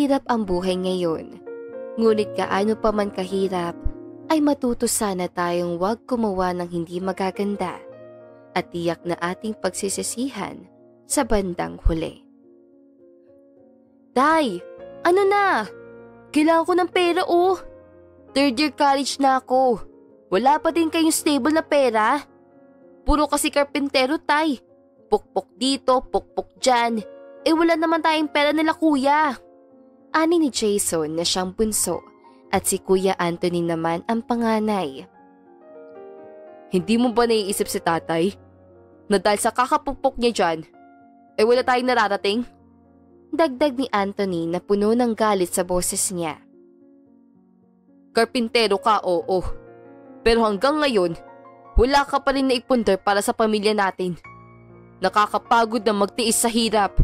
Mahirap ang buhay ngayon. Ngunit gaano pa man kahirap, ay matuto sana tayong huwag gumawa ng hindi magaganda at tiyak na ating pagsisisihan sa bandang huli. Tay, ano na? Kailangan ko ng pera oh. Third year college na ako. Wala pa din kayong stable na pera? Puro kasi karpentero, tay. Pukpok dito, pukpok dyan. Wala naman tayong pera nila kuya. Ani ni Jason na siyang bunso at si Kuya Anthony naman ang panganay. Hindi mo ba naiisip si tatay? Na dahil sa kakapukpok niya dyan, wala tayong nararating? Dagdag ni Anthony na puno ng galit sa boses niya. Karpintero ka, oo. Pero hanggang ngayon, wala ka pa rin naipundar para sa pamilya natin. Nakakapagod na magtiis sa hirap.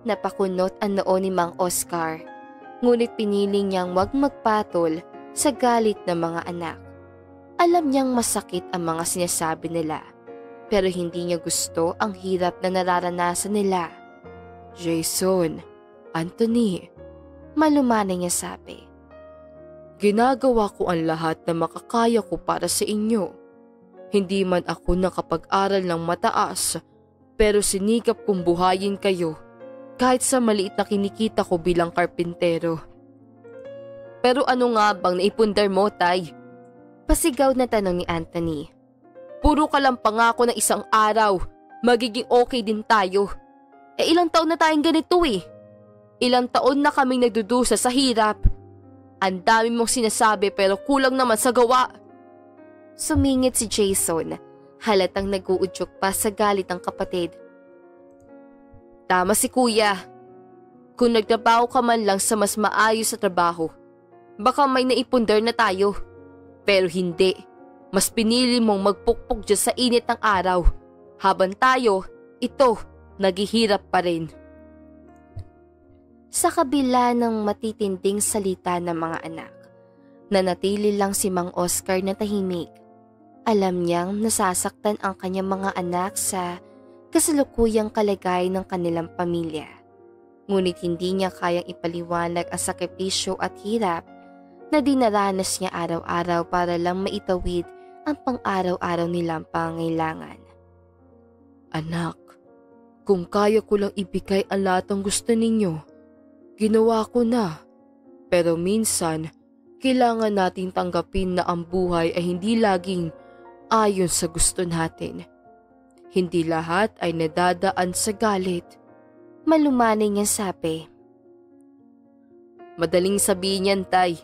Napakunot ang noo ni Mang Oscar, ngunit pinili niyang wag magpatol sa galit ng mga anak. Alam niyang masakit ang mga sinasabi nila, pero hindi niya gusto ang hirap na nararanasan nila. Jason, Anthony, malumanay niya sabi. Ginagawa ko ang lahat na makakaya ko para sa inyo. Hindi man ako nakapag-aral ng mataas, pero sinikap kong buhayin kayo. Kahit sa maliit na kinikita ko bilang karpintero. Pero ano nga bang naipundar mo, tay? Pasigaw na tanong ni Anthony. Puro ka lang pangako ng isang araw. Magiging okay din tayo. Ilang taon na tayong ganito eh. Ilang taon na kaming nagdudusa sa hirap. Ang dami mong sinasabi pero kulang naman sa gawa. Sumingit si Jason. Halatang nag-uudyok pa sa galit ng kapatid. Tama si kuya. Kung nagtrabaho ka man lang sa mas maayos sa trabaho, baka may naipundar na tayo. Pero hindi. Mas pinili mong magpukpok dyan sa init ng araw. Habang tayo, ito, naghihirap pa rin. Sa kabila ng matitinding salita ng mga anak, nanatili lang si Mang Oscar na tahimik. Alam niyang nasasaktan ang kanyang mga anak sa kasalukuyang kalagayan ng kanilang pamilya. Ngunit hindi niya kayang ipaliwanag ang sakripisyo at hirap na dinaranas niya araw-araw para lang maitawid ang pang-araw-araw nilang pangangailangan. Anak, kung kaya ko lang ibigay ang lahat ng gusto ninyo, ginawa ko na. Pero minsan, kailangan nating tanggapin na ang buhay ay hindi laging ayon sa gusto natin. Hindi lahat ay nadadaan sa galit. Malumanay niyang sabi. Madaling sabihin yan, tay.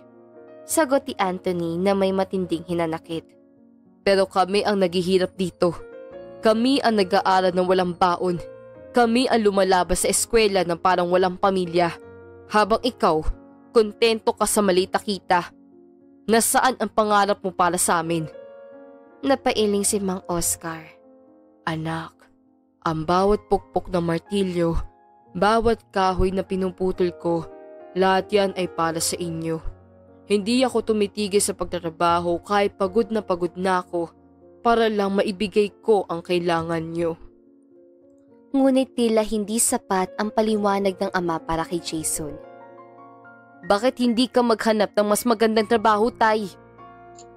Sagot ni Anthony na may matinding hinanakit. Pero kami ang naghihirap dito. Kami ang nag-aaral ng walang baon. Kami ang lumalabas sa eskwela ng parang walang pamilya. Habang ikaw, kontento ka sa maliit na kita. Nasaan ang pangarap mo para sa amin? Napailing si Mang Oscar. Anak, ang bawat pukpok ng martilyo, bawat kahoy na pinuputol ko, lahat yan ay para sa inyo. Hindi ako tumitigil sa pagtatrabaho kahit pagod na ako para lang maibigay ko ang kailangan nyo. Ngunit tila hindi sapat ang paliwanag ng ama para kay Jason. Bakit hindi ka maghanap ng mas magandang trabaho, tay?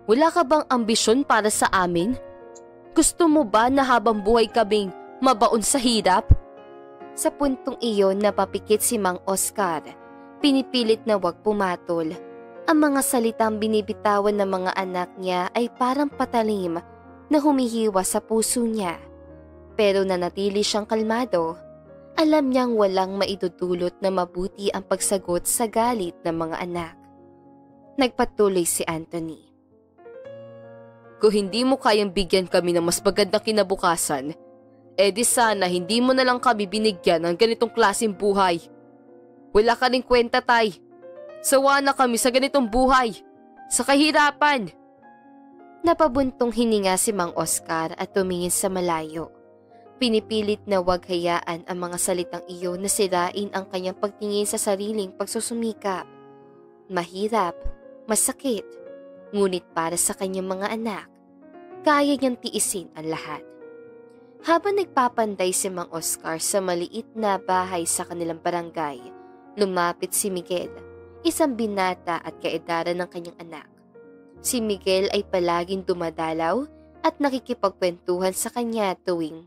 Wala ka bang ambisyon para sa amin? Gusto mo ba na habang buhay kaming mabaon sa hirap? Sa puntong iyon napapikit si Mang Oscar. Pinipilit na wag pumatol. Ang mga salitang binibitawan ng mga anak niya ay parang patalim na humihiwa sa puso niya. Pero nanatili siyang kalmado. Alam niyang walang maidudulot na mabuti ang pagsagot sa galit ng mga anak. Nagpatuloy si Anthony. Kung hindi mo kayang bigyan kami ng mas magandang kinabukasan, di sana hindi mo na lang kami binigyan ng ganitong klaseng buhay. Wala ka rin kwenta, tay. Sawa na kami sa ganitong buhay. Sa kahirapan. Napabuntong hininga si Mang Oscar at tumingin sa malayo. Pinipilit na wag hayaan ang mga salitang iyon na sirain ang kanyang pagtingin sa sariling pagsusumikap. Mahirap, masakit, ngunit para sa kanyang mga anak, kaya niyang tiisin ang lahat. Habang nagpapanday si Mang Oscar sa maliit na bahay sa kanilang barangay, Lumapit si Miguel, isang binata at kaedaran ng kanyang anak. Si Miguel ay palaging dumadalaw at nakikipagkwentuhan sa kanya tuwing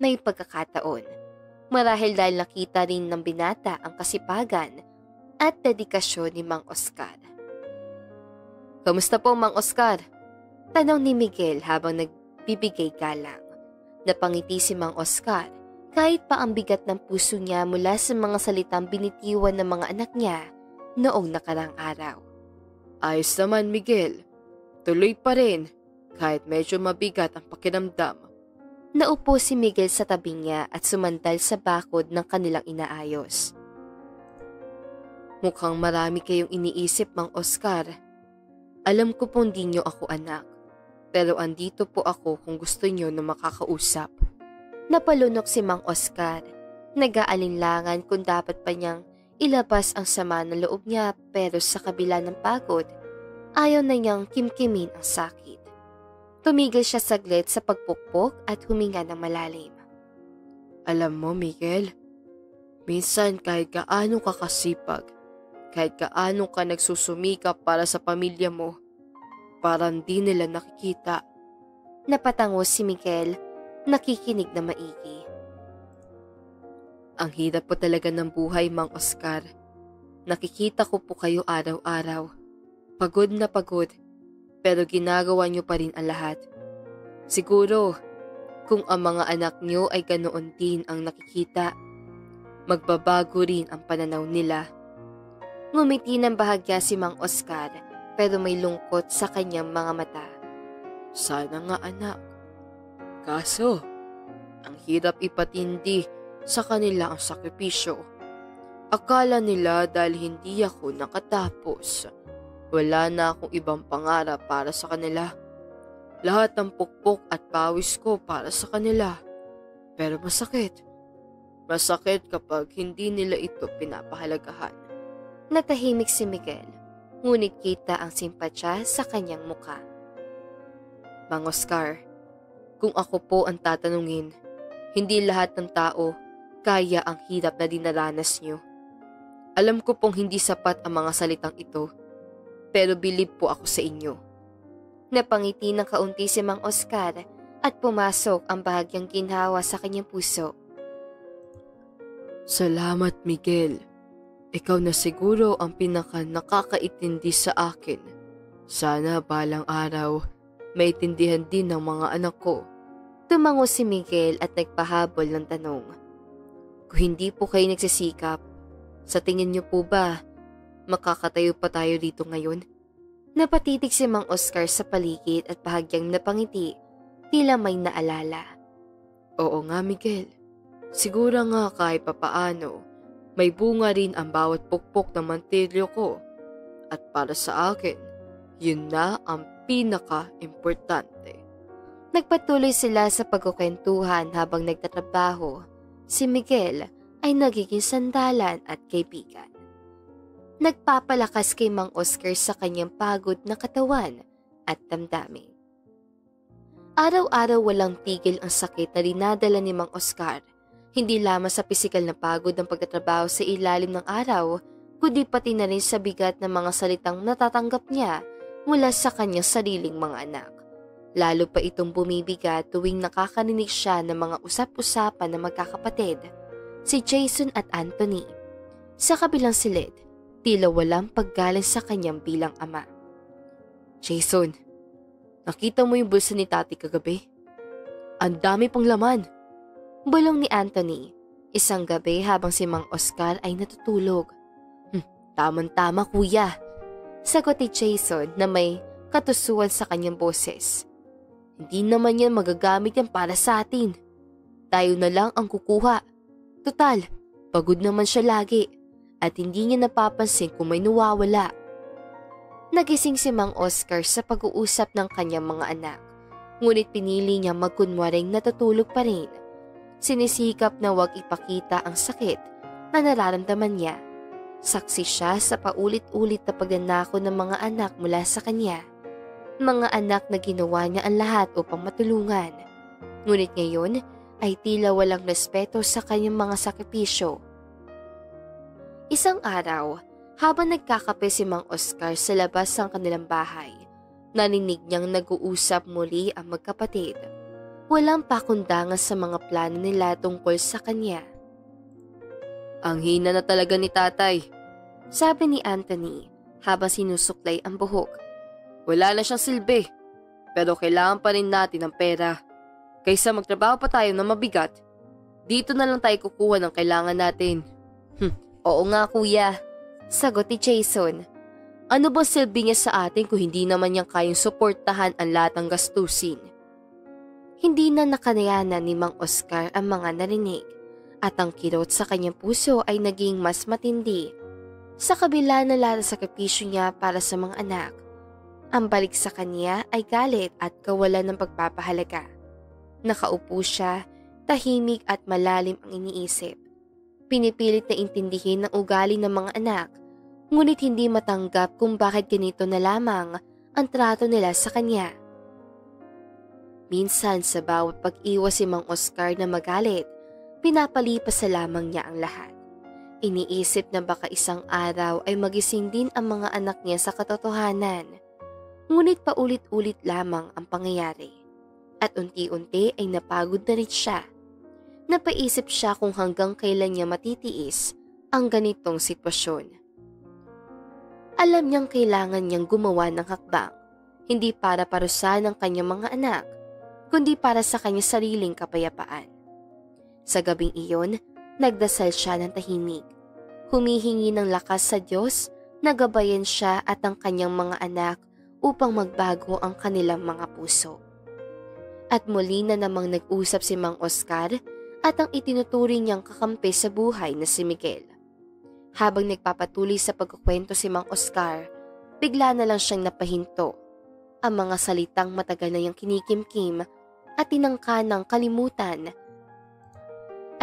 may pagkakataon. Marahil dahil nakita rin ng binata ang kasipagan at dedikasyon ni Mang Oscar. "Kamusta po, Mang Oscar?" tanong ni Miguel habang nagbibigay galang. Napangiti si Mang Oscar kahit pa ang bigat ng puso niya mula sa mga salitang binitiwan ng mga anak niya noong nakarang araw. "Ayos naman, Miguel. Tuloy pa rin kahit medyo mabigat ang pakiramdam." Naupo si Miguel sa tabi niya at sumandal sa bakod ng kanilang inaayos. "Mukhang marami kayong iniisip, Mang Oscar. Alam ko pong di niyo ako anak, pero andito po ako kung gusto niyo na makakausap." Napalunok si Mang Oscar. Nag-aalinlangan kung dapat pa niyang ilabas ang sama ng loob niya, pero sa kabila ng pagod, ayaw na niyang kimkimin ang sakit. Tumigil siya saglit sa pagpukpok at huminga ng malalim. "Alam mo, Miguel, minsan kahit gaano ka kasipag, kahit gaano ka nagsusumikap para sa pamilya mo, parang di nila nakikita." Napatango si Miguel, nakikinig na maigi. "Ang hirap po talaga ng buhay, Mang Oscar. Nakikita ko po kayo araw-araw. Pagod na pagod, pero ginagawa niyo pa rin ang lahat. Siguro, kung ang mga anak niyo ay ganoon din ang nakikita, magbabago rin ang pananaw nila." Ngumiti ng bahagya si Mang Oscar, pero may lungkot sa kanyang mga mata. "Sana nga, anak. Kaso, ang hirap ipatindi sa kanila ang sakripisyo. Akala nila dahil hindi ako nakatapos, wala na akong ibang pangarap para sa kanila. Lahat ng pukpok at pawis ko para sa kanila. Pero masakit. Masakit kapag hindi nila ito pinapahalagahan." Natahimik si Miguel, ngunit kita ang simpatya sa kanyang mukha. "Mang Oscar, kung ako po ang tatanungin, hindi lahat ng tao kaya ang hirap na dinaranas niyo. Alam ko pong hindi sapat ang mga salitang ito, pero bilib po ako sa inyo." Napangiti ng kaunti si Mang Oscar at pumasok ang bahagyang ginhawa sa kanyang puso. "Salamat, Miguel. Ikaw na siguro ang pinaka nakakaintindi sa akin. Sana balang araw, maitindihan din ng mga anak ko." Tumango si Miguel at nagpahabol ng tanong. "Kung hindi po kayo nagsisikap, sa tingin niyo po ba makakatayo pa tayo dito ngayon?" Napatitig si Mang Oscar sa paligid at bahagyang napangiti, tila may naalala. "Oo nga, Miguel. Siguro nga kahit papaano, may bunga rin ang bawat pukpok ng mantilyo ko. At para sa akin, yun na ang pinaka-importante." Nagpatuloy sila sa pagkukwentuhan habang nagtatrabaho. Si Miguel ay nagiging sandalan at kaibigan. Nagpapalakas kay Mang Oscar sa kanyang pagod na katawan at damdamin. Araw-araw walang tigil ang sakit na dinadala ni Mang Oscar. Hindi lamang sa pisikal na pagod ng pagtatrabaho sa ilalim ng araw, kundi pati na rin sa bigat ng mga salitang natatanggap niya mula sa kanyang sariling mga anak. Lalo pa itong bumibigat tuwing nakakarinig siya ng mga usap-usapan ng magkakapatid, si Jason at Anthony. Sa kabilang silid, tila walang paggalang sa kanyang bilang ama. "Jason, nakita mo yung bulsa ni Tati kagabi? Ang dami pang laman." Bulong ni Anthony, isang gabi habang si Mang Oscar ay natutulog. Tamang-tama, kuya," sagot ni Jason na may katusuan sa kanyang boses. "Hindi naman yan magagamit yan para sa atin. Tayo na lang ang kukuha. Total, pagod naman siya lagi at hindi niya napapansin kung may nawawala." Nagising si Mang Oscar sa pag-uusap ng kanyang mga anak, ngunit pinili niya magkunwaring natutulog pa rin. Sinisikap na wag ipakita ang sakit na nararamdaman niya. Saksi siya sa paulit-ulit na pagnanako ng mga anak mula sa kanya. Mga anak na ginawa niya ang lahat upang matulungan. Ngunit ngayon ay tila walang respeto sa kanyang mga sakripisyo. Isang araw, habang nagkakape si Mang Oscar sa labas ng kanilang bahay, narinig niyang nag-uusap muli ang magkapatid. Walang pakundangan sa mga plano nila tungkol sa kanya. Ang hina na talaga ni tatay, sabi ni Anthony habang sinusuklay ang buhok. Wala na siyang silbi, pero kailangan pa rin natin ng pera. Kaysa magtrabaho pa tayo na mabigat, dito na lang tayo kukuha ng kailangan natin. Oo nga kuya, sagot ni Jason. Ano ba silbi niya sa atin kung hindi naman niyang kayang suportahan ang lahat ng gastusin? Hindi na nakanayanan ni Mang Oscar ang mga narinig at ang kirot sa kanyang puso ay naging mas matindi. Sa kabila ng lahat ng sakripisyo niya para sa mga anak, ang balik sa kanya ay galit at kawalan ng pagpapahalaga. Nakaupo siya, tahimik at malalim ang iniisip. Pinipilit na intindihin ang ugali ng mga anak, ngunit hindi matanggap kung bakit ganito na lamang ang trato nila sa kanya. Minsan sa bawat pag-iwas si Mang Oscar na magalit, pinapalipas sa lamang niya ang lahat. Iniisip na baka isang araw ay magising din ang mga anak niya sa katotohanan. Ngunit paulit-ulit lamang ang pangyayari. At unti-unti ay napagod na rin siya. Napaisip siya kung hanggang kailan niya matitiis ang ganitong sitwasyon. Alam niyang kailangan niyang gumawa ng hakbang, hindi para parusahan ang kanyang mga anak, kundi para sa kanyang sariling kapayapaan. Sa gabing iyon, nagdasal siya ng tahimik. Humihingi ng lakas sa Diyos na gabayan siya at ang kanyang mga anak upang magbago ang kanilang mga puso. At muli na namang nag-usap si Mang Oscar at ang itinuturing niyang kakampi sa buhay na si Miguel. Habang nagpapatuloy sa pagkukwento si Mang Oscar, bigla na lang siyang napahinto. Ang mga salitang matagal na niyang kinikimkim at tinangka ng kalimutan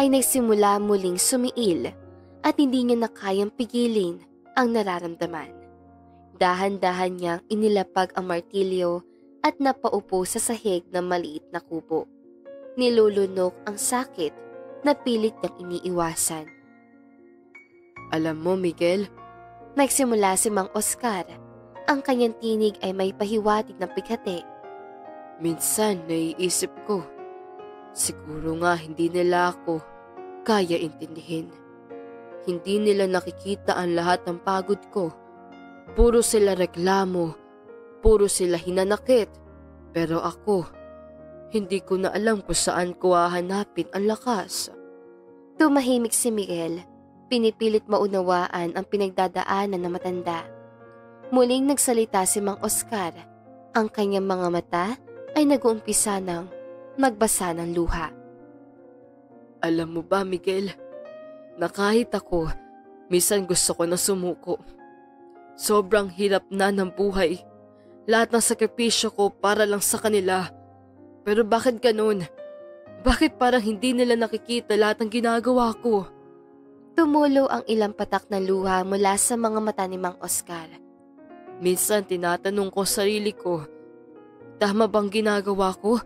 ay nagsimula muling sumiil at hindi niya na kayang pigilin ang nararamdaman. Dahan-dahan niyang inilapag ang martilyo at napaupo sa sahig ng maliit na kubo. Nilulunok ang sakit na pilit niyang iniiwasan. Alam mo, Miguel, nagsimula si Mang Oscar. Ang kanyang tinig ay may pahiwatig ng pighati. Minsan naiisip ko, siguro nga hindi nila ako kaya intindihin. Hindi nila nakikita ang lahat ng pagod ko. Puro sila reklamo, puro sila hinanakit. Pero ako, hindi ko na alam kung saan ko hahanapin ang lakas. Tumahimik si Miguel, pinipilit maunawaan ang pinagdadaanan ng matanda. Muling nagsalita si Mang Oscar. Ang kanyang mga mata ay nag-uumpisa ng magbasa ng luha. Alam mo ba, Miguel, na kahit ako, minsan gusto ko na sumuko. Sobrang hirap na ng buhay. Lahat ng sakripisyo ko para lang sa kanila. Pero bakit ganun? Bakit parang hindi nila nakikita lahat ng ginagawa ko? Tumulo ang ilang patak na luha mula sa mga mata ni Mang Oscar. Minsan tinatanong ko sarili ko, tama bang ginagawa ko?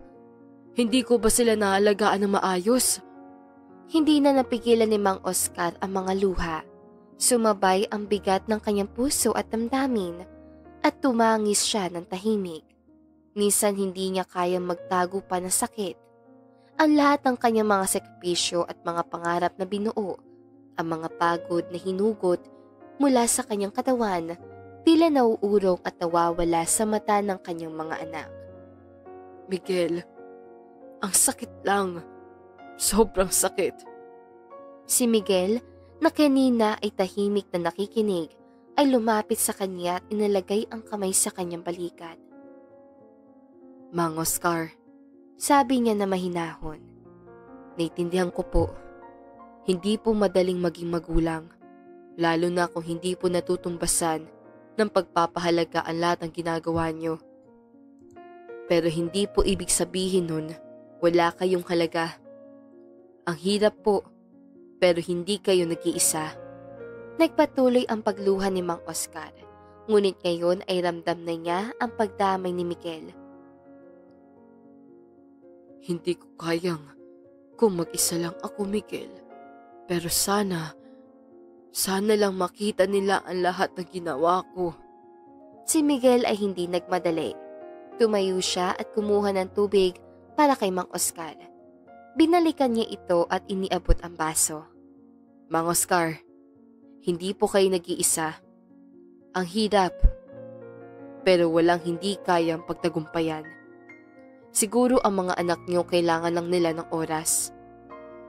Hindi ko ba sila naalagaan ng maayos? Hindi na napigilan ni Mang Oscar ang mga luha. Sumabay ang bigat ng kanyang puso at damdamin at tumangis siya ng tahimik. Minsan hindi niya kayang magtago pa ng sakit. Ang lahat ng kanyang mga sakripisyo at mga pangarap na binuo, ang mga pagod na hinugot mula sa kanyang katawan, tila nauurong at nawawala sa mata ng kanyang mga anak. Miguel, ang sakit lang. Sobrang sakit. Si Miguel, na kanina ay tahimik na nakikinig, ay lumapit sa kanya at inalagay ang kamay sa kanyang balikat. Mang Oscar, sabi niya na mahinahon. Naintindihan ko po. Hindi po madaling maging magulang, lalo na kung hindi po natutumbasan ng pagpapahalaga ang lahat ng ginagawa niyo. Pero hindi po ibig sabihin nun wala kayong halaga. Ang hirap po, pero hindi kayo nag-iisa. Nagpatuloy ang pagluha ni Mang Oscar, ngunit ngayon ay ramdam na niya ang pagdamay ni Miguel. Hindi ko kayang kung mag-isa lang ako, Miguel. Pero sana Sana lang makita nila ang lahat ng ginawa ko. Si Miguel ay hindi nagmadali. Tumayo siya at kumuha ng tubig para kay Mang Oscar. Binalikan niya ito at iniabot ang baso. Mang Oscar, hindi po kayo nag-iisa. Ang hirap, pero walang hindi kayang pagtagumpayan. Siguro ang mga anak niyo kailangan lang nila ng oras.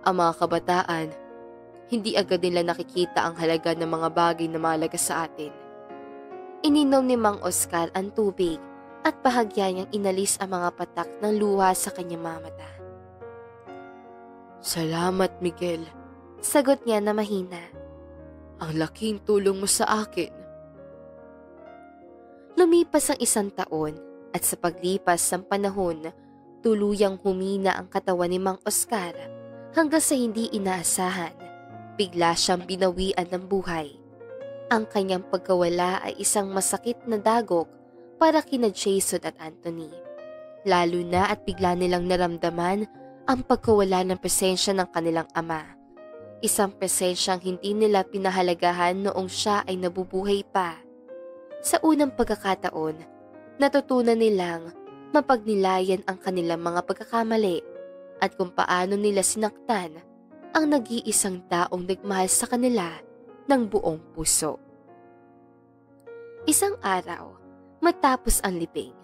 Ang mga kabataan, hindi agad nila nakikita ang halaga ng mga bagay na mahalaga sa atin. Ininom ni Mang Oscar ang tubig at bahagya niyang inalis ang mga patak ng luha sa kanyang mga mata. Salamat, Miguel. Sagot niya na mahina. Ang laking tulong mo sa akin. Lumipas ang 1 taon at sa paglipas ng panahon, tuluyang humina ang katawan ni Mang Oscar hanggang sa hindi inaasahan. Bigla siyang binawian ng buhay. Ang kanyang pagkawala ay isang masakit na dagok para kina Jason at Anthony. Lalo na at bigla nilang naramdaman ang pagkawala ng presensya ng kanilang ama. Isang presensyang hindi nila pinahalagahan noong siya ay nabubuhay pa. Sa unang pagkakataon, natutunan nilang mapagnilayan ang kanilang mga pagkakamali at kung paano nila sinaktan ang nag-iisang taong nagmahal sa kanila ng buong puso. Isang araw, matapos ang libing,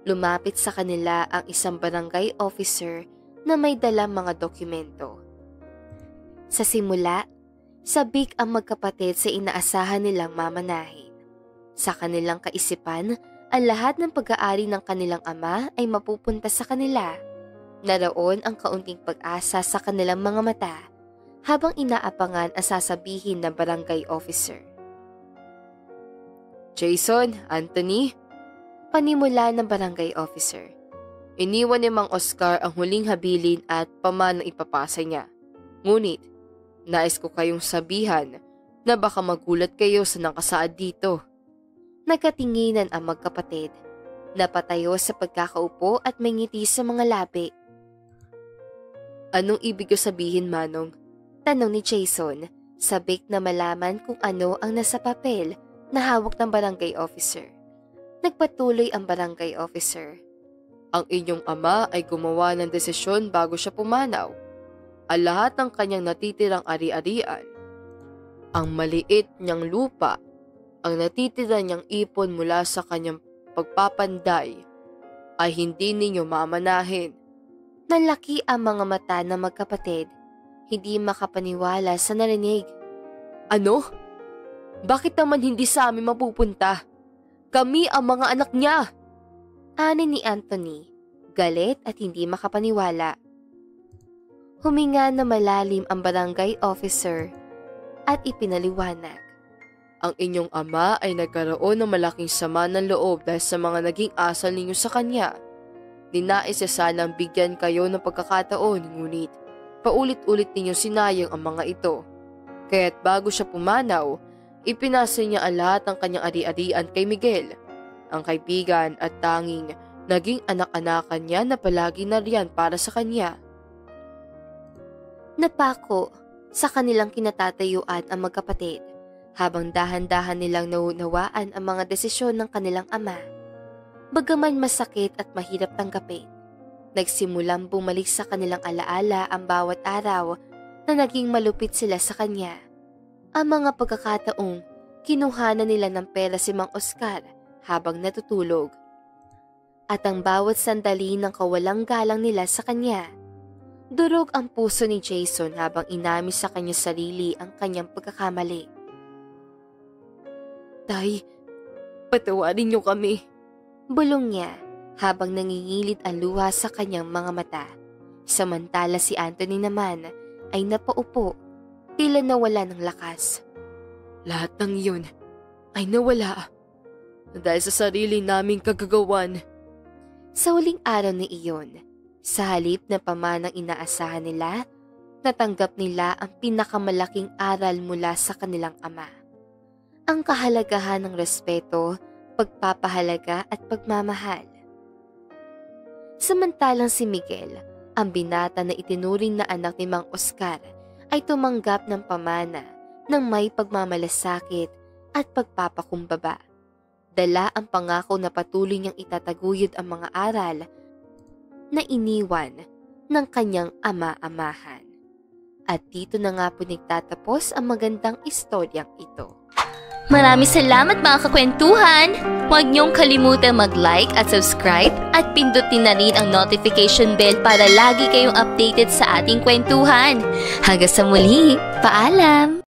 lumapit sa kanila ang isang barangay officer na may dalang mga dokumento. Sa simula, sabik ang magkapatid sa inaasahan nilang mamanahin. Sa kanilang kaisipan, ang lahat ng pag-aari ng kanilang ama ay mapupunta sa kanila. Naroon ang kaunting pag-asa sa kanilang mga mata habang inaapangan ang sasabihin ng barangay officer. Jason, Anthony, panimula ng barangay officer. Iniwan ni Mang Oscar ang huling habilin at pamanang ipapasa niya. Ngunit, nais ko kayong sabihan na baka magulat kayo sa nakasaad dito. Nagkatinginan ang magkapatid. Napatayo sa pagkakaupo at may ngiti sa mga labi. Anong ibig ko sabihin, Manong? Tanong ni Jason, sabik na malaman kung ano ang nasa papel na hawak ng barangay officer. Nagpatuloy ang barangay officer. Ang inyong ama ay gumawa ng desisyon bago siya pumanaw. Ang lahat ng kanyang natitirang ari-arian, ang maliit niyang lupa, ang natitira niyang ipon mula sa kanyang pagpapanday, ay hindi ninyo mamanahin. Nalaki ang mga mata ng magkapatid, hindi makapaniwala sa narinig. Ano? Bakit naman hindi sa amin mapupunta? Kami ang mga anak niya! Ani ni Anthony, galit at hindi makapaniwala. Huminga na malalim ang barangay officer at ipinaliwanag. Ang inyong ama ay nagkaroon ng malaking sama ng loob dahil sa mga naging asal ninyo sa kanya. Ninais niya sanang bigyan kayo ng pagkakataon, ngunit paulit-ulit ninyong sinayang ang mga ito. Kaya't bago siya pumanaw, ipinasa niya ang lahat ng kanyang ari-arian kay Miguel, ang kaibigan at tanging naging anak-anakan niya na palagi nariyan para sa kanya. Napako sa kanilang kinatatayuan ang magkapatid habang dahan-dahan nilang naunawaan ang mga desisyon ng kanilang ama. Bagaman masakit at mahirap tanggapin, nagsimulang bumalik sa kanilang alaala ang bawat araw na naging malupit sila sa kanya. Ang mga pagkakataong kinuhanan nila ng pera si Mang Oscar habang natutulog. At ang bawat sandali ng kawalang galang nila sa kanya. Durog ang puso ni Jason habang inamin sa kanyang sarili ang kanyang pagkakamali. Tay, patawarin niyo kami. Bulong niya habang nangingilid ang luha sa kanyang mga mata. Samantala si Anthony naman ay napaupo, tila nawala ng lakas. Lahat ng iyon ay nawala dahil sa sarili naming kagagawan. Sa huling araw na iyon, sa halip na pamanang inaasahan nila, natanggap nila ang pinakamalaking aral mula sa kanilang ama. Ang kahalagahan ng respeto, pagpapahalaga at pagmamahal. Samantalang si Miguel, ang binata na itinuring na anak ni Mang Oscar, ay tumanggap ng pamana ng may pagmamalasakit at pagpapakumbaba. Dala ang pangako na patuloy niyang itataguyod ang mga aral na iniwan ng kanyang ama-amahan. At dito na nga po nagtatapos ang magandang istoryang ito. Maraming salamat mga kakwentuhan! Huwag niyong kalimutang mag-like at subscribe at pindutin na rin ang notification bell para lagi kayong updated sa ating kwentuhan. Hanggang sa muli, paalam!